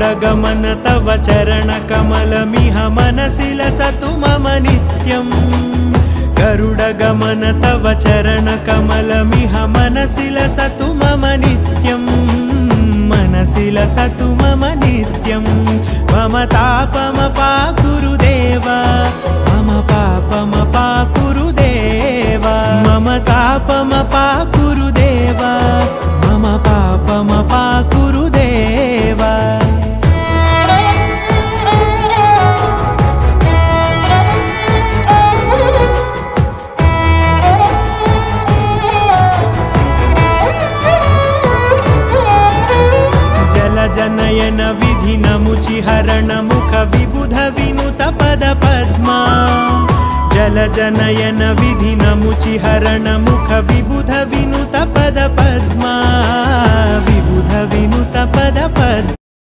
गरुडगमन तव चरणकमलमिह मनसि लसतु मम नित्यम् गरुडगमन तव चरणकमलमिह मनसि लसतु मम नित्यम् मनसि लसतु मम नित्यम् मम तापमपाकुरुदेव मम पापमपाकुरुदेव मम तापमपाकुरुदेव मम पापमपाकुरुदेव जनयन विधिनमुचिहरण मुख विबुध विनुत पद पद्मा जलजनयन विधिनमुचिहरण मुख विबुध विनुत पद पद्मा विबुध विनुत पद पद्मा